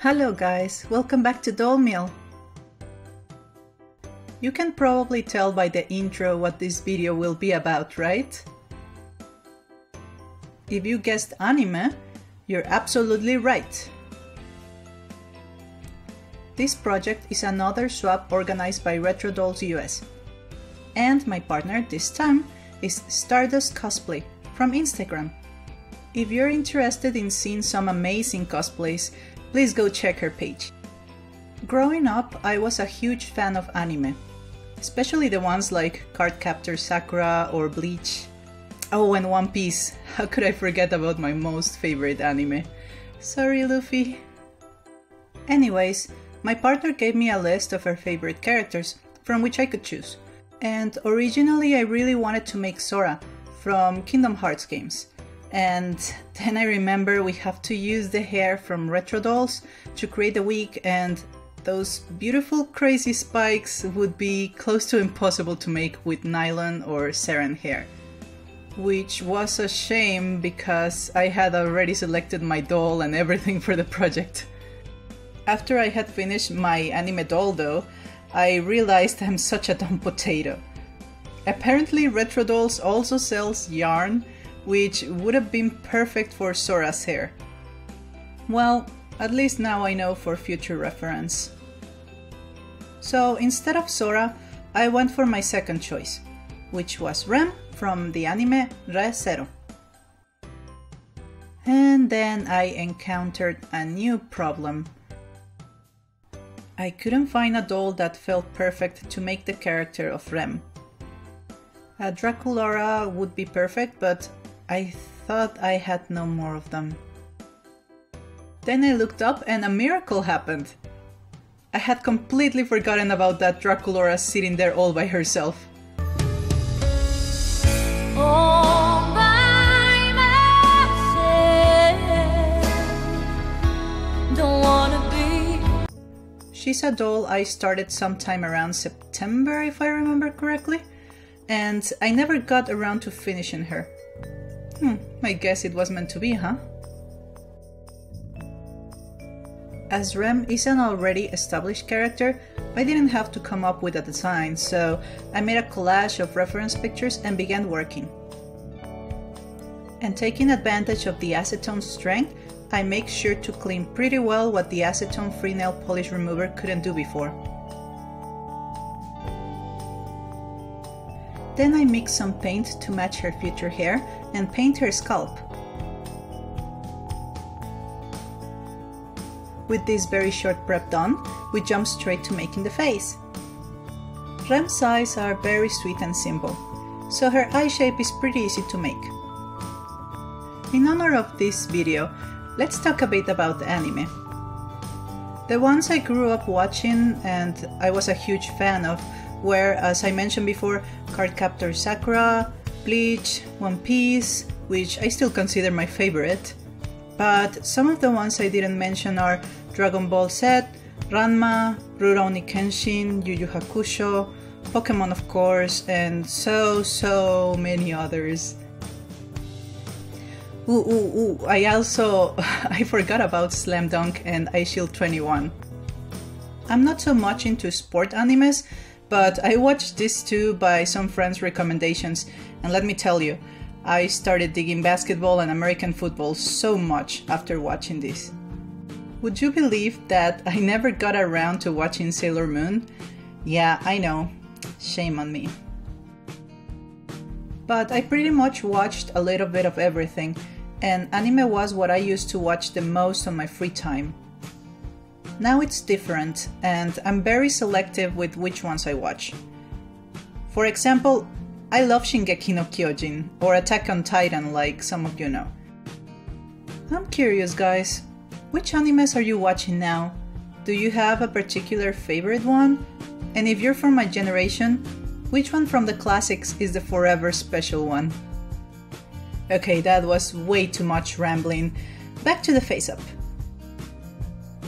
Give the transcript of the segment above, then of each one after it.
Hello guys, welcome back to Doll Mill. You can probably tell by the intro what this video will be about, right? If you guessed anime, you're absolutely right. This project is another swap organized by Retrodollus US. And my partner this time is Stardust Cosplay from Instagram. If you're interested in seeing some amazing cosplays, please go check her page. Growing up, I was a huge fan of anime, especially the ones like Cardcaptor Sakura or Bleach. Oh, and One Piece. How could I forget about my most favorite anime? Sorry, Luffy. Anyways, my partner gave me a list of her favorite characters from which I could choose. And originally I really wanted to make Sora from Kingdom Hearts games. And then I remember we have to use the hair from Retrodollus to create the wig, and those beautiful crazy spikes would be close to impossible to make with nylon or saran hair. Which was a shame because I had already selected my doll and everything for the project. After I had finished my anime doll though, I realized I'm such a dumb potato. Apparently Retrodollus also sells yarn, which would have been perfect for Sora's hair. Well, at least now I know for future reference. So instead of Sora, I went for my second choice, which was Rem from the anime Re:Zero. And then I encountered a new problem. I couldn't find a doll that felt perfect to make the character of Rem. A Draculaura would be perfect, but I thought I had no more of them. Then I looked up and a miracle happened. I had completely forgotten about that Draculaura sitting there all by herself. All by myself, don't wanna be. She's a doll I started sometime around September, if I remember correctly, and I never got around to finishing her. I guess it was meant to be, huh? As Rem is an already established character, I didn't have to come up with a design, so I made a collage of reference pictures and began working. And taking advantage of the acetone strength, I make sure to clean pretty well what the acetone free nail polish remover couldn't do before. Then I mix some paint to match her future hair and paint her scalp. With this very short prep done, we jump straight to making the face. Rem's eyes are very sweet and simple, so her eye shape is pretty easy to make. In honor of this video, let's talk a bit about the anime. The ones I grew up watching and I was a huge fan of were, as I mentioned before, Cardcaptor Sakura, Bleach, One Piece, which I still consider my favorite. But some of the ones I didn't mention are Dragon Ball Z, Ranma, Rurouni Kenshin, Yu Yu Hakusho, Pokemon of course, and so many others. I forgot about Slam Dunk and Ice Shield 21. I'm not so much into sport animes, but I watched this too by some friends' recommendations, and let me tell you, I started digging basketball and American football so much after watching this. Would you believe that I never got around to watching Sailor Moon? Yeah, I know, shame on me. But I pretty much watched a little bit of everything, and anime was what I used to watch the most on my free time. Now it's different, and I'm very selective with which ones I watch. For example, I love Shingeki no Kyojin, or Attack on Titan like some of you know. I'm curious guys, which animes are you watching now? Do you have a particular favorite one? And if you're from my generation, which one from the classics is the forever special one? Okay, that was way too much rambling. Back to the face up.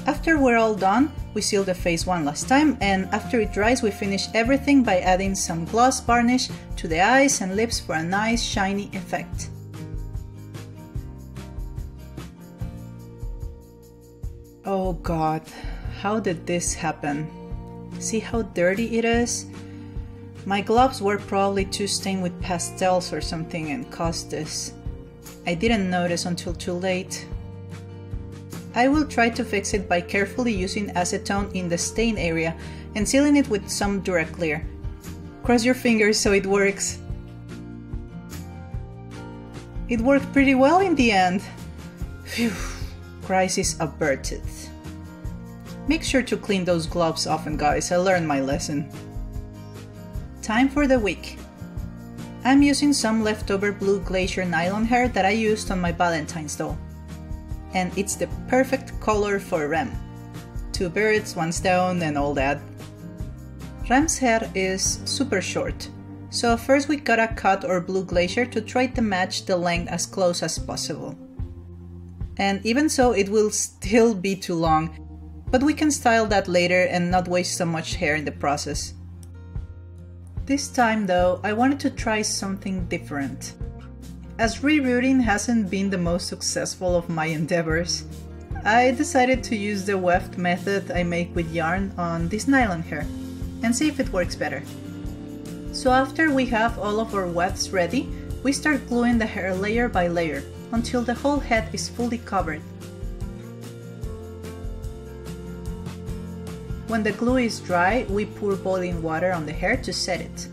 After we're all done, we seal the face one last time, and after it dries we finish everything by adding some gloss varnish to the eyes and lips for a nice shiny effect. Oh god, how did this happen? See how dirty it is? My gloves were probably too stained with pastels or something and caused this. I didn't notice until too late. I will try to fix it by carefully using acetone in the stain area and sealing it with some Duraclear. Cross your fingers so it works. It worked pretty well in the end. Phew, crisis averted. Make sure to clean those gloves often, guys. I learned my lesson. Time for the week. I'm using some leftover blue glacier nylon hair that I used on my Valentine's doll. And it's the perfect color for Rem. 2 birds, 1 stone and all that. Rem's hair is super short, so first we gotta cut our blue glacier to try to match the length as close as possible. And even so, it will still be too long, but we can style that later and not waste so much hair in the process. This time though, I wanted to try something different. As rerouting hasn't been the most successful of my endeavors, I decided to use the weft method I make with yarn on this nylon hair and see if it works better. So after we have all of our wefts ready, we start gluing the hair layer by layer until the whole head is fully covered. When the glue is dry, we pour boiling water on the hair to set it.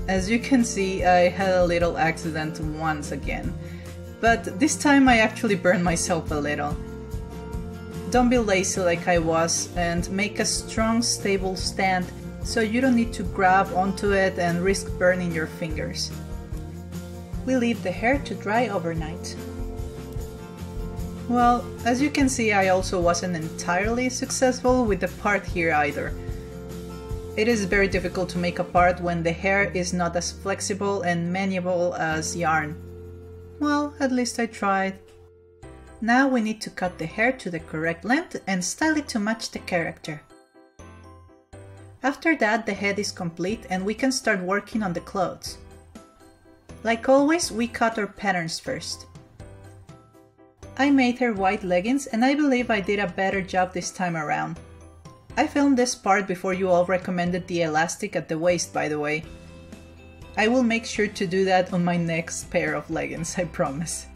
As you can see, I had a little accident once again, but this time I actually burned myself a little. Don't be lazy like I was and make a strong, stable stand so you don't need to grab onto it and risk burning your fingers. We leave the hair to dry overnight. Well, as you can see, I also wasn't entirely successful with the part here either. It is very difficult to make a part when the hair is not as flexible and maneuverable as yarn. Well, at least I tried. Now we need to cut the hair to the correct length and style it to match the character. After that, the head is complete and we can start working on the clothes. Like always, we cut our patterns first. I made her white leggings and I believe I did a better job this time around. I filmed this part before you all recommended the elastic at the waist, by the way. I will make sure to do that on my next pair of leggings, I promise.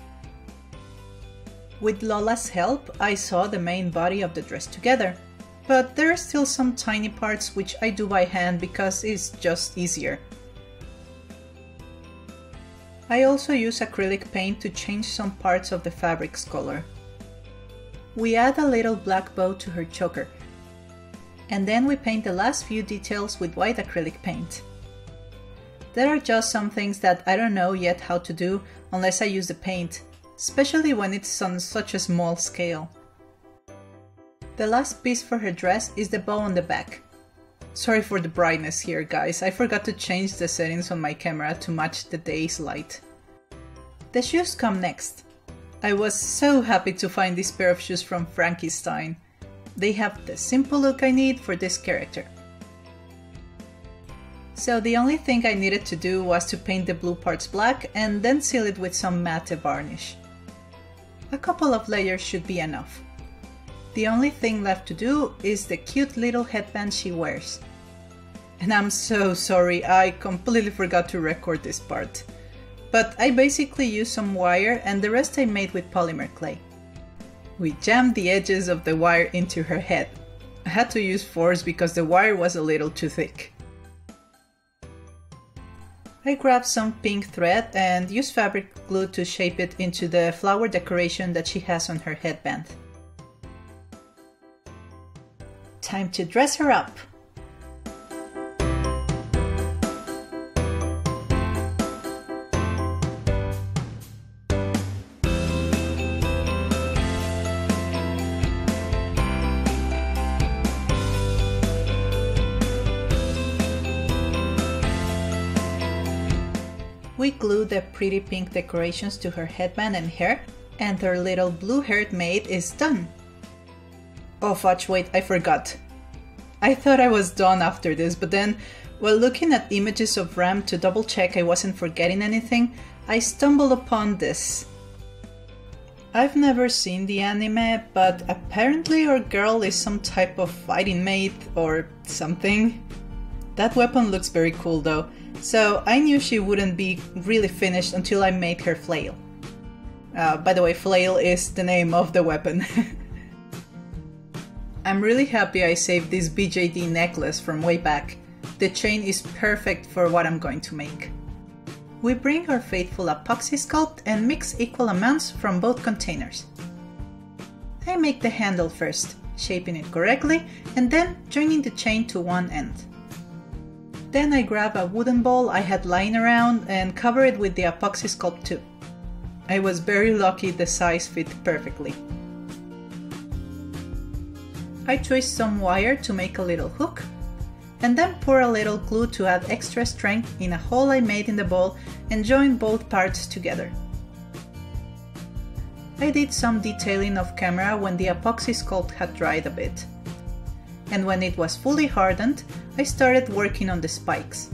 With Lola's help, I saw the main body of the dress together, but there are still some tiny parts which I do by hand because it's just easier. I also use acrylic paint to change some parts of the fabric's color. We add a little black bow to her choker, and then we paint the last few details with white acrylic paint. There are just some things that I don't know yet how to do unless I use the paint, especially when it's on such a small scale. The last piece for her dress is the bow on the back. Sorry for the brightness here, guys, I forgot to change the settings on my camera to match the day's light. The shoes come next. I was so happy to find this pair of shoes from Frankenstein. They have the simple look I need for this character. So the only thing I needed to do was to paint the blue parts black and then seal it with some matte varnish. A couple of layers should be enough. The only thing left to do is the cute little headband she wears. And I'm so sorry, I completely forgot to record this part. But I basically used some wire and the rest I made with polymer clay. We jammed the edges of the wire into her head. I had to use force because the wire was a little too thick. I grabbed some pink thread and used fabric glue to shape it into the flower decoration that she has on her headband. Time to dress her up! We glue the pretty pink decorations to her headband and hair, and her little blue-haired maid is done. Oh fudge, wait, I forgot. I thought I was done after this, but then, while looking at images of Ram to double check I wasn't forgetting anything, I stumbled upon this. I've never seen the anime, but apparently our girl is some type of fighting maid or something. That weapon looks very cool though, so I knew she wouldn't be really finished until I made her flail. By the way, flail is the name of the weapon. I'm really happy I saved this BJD necklace from way back. The chain is perfect for what I'm going to make. We bring our faithful epoxy sculpt and mix equal amounts from both containers. I make the handle first, shaping it correctly and then joining the chain to one end. Then I grab a wooden ball I had lying around and cover it with the epoxy sculpt too. I was very lucky the size fit perfectly. I twist some wire to make a little hook, and then pour a little glue to add extra strength in a hole I made in the ball and join both parts together. I did some detailing off camera when the epoxy sculpt had dried a bit. And when it was fully hardened, I started working on the spikes.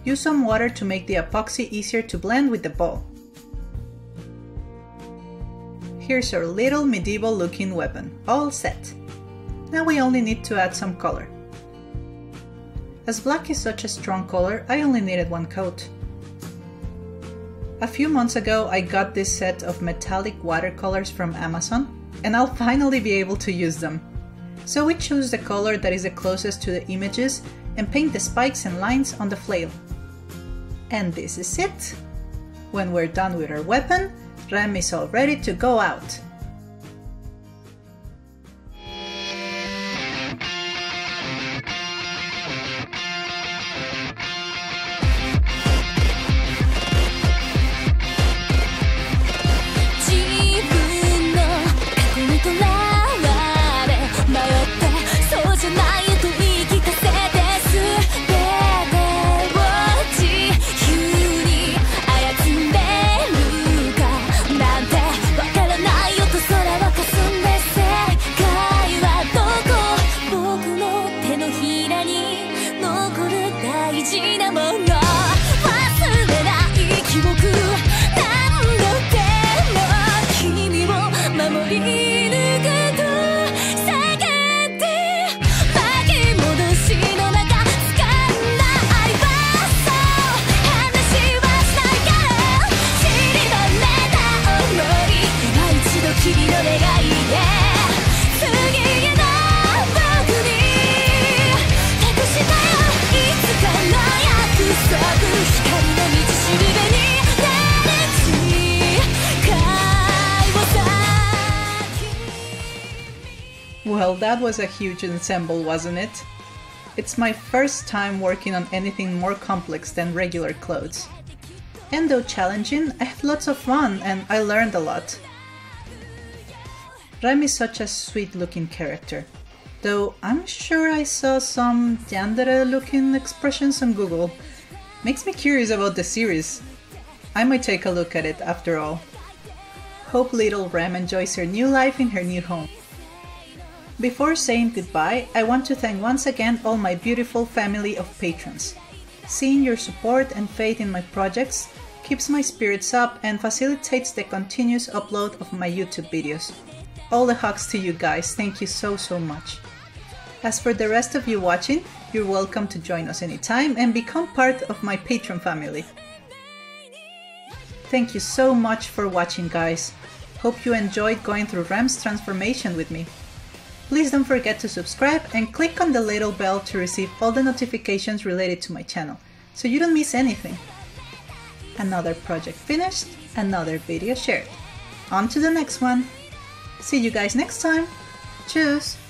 Use some water to make the epoxy easier to blend with the ball. Here's our little medieval looking weapon, all set. Now we only need to add some color. As black is such a strong color, I only needed one coat. A few months ago I got this set of metallic watercolors from Amazon, and I'll finally be able to use them. So we choose the color that is the closest to the images and paint the spikes and lines on the flail. And this is it! When we're done with our weapon, Rem is all ready to go out. Well, that was a huge ensemble, wasn't it? It's my first time working on anything more complex than regular clothes. And though challenging, I had lots of fun and I learned a lot. Rem is such a sweet looking character, though I'm sure I saw some yandere looking expressions on Google. Makes me curious about the series. I might take a look at it after all. Hope little Rem enjoys her new life in her new home. Before saying goodbye, I want to thank once again all my beautiful family of patrons. Seeing your support and faith in my projects keeps my spirits up and facilitates the continuous upload of my YouTube videos. All the hugs to you guys, thank you so much. As for the rest of you watching, you're welcome to join us anytime and become part of my Patreon family. Thank you so much for watching, guys. Hope you enjoyed going through Rem's transformation with me. Please don't forget to subscribe and click on the little bell to receive all the notifications related to my channel, so you don't miss anything. Another project finished, another video shared. On to the next one. See you guys next time. Tschüss!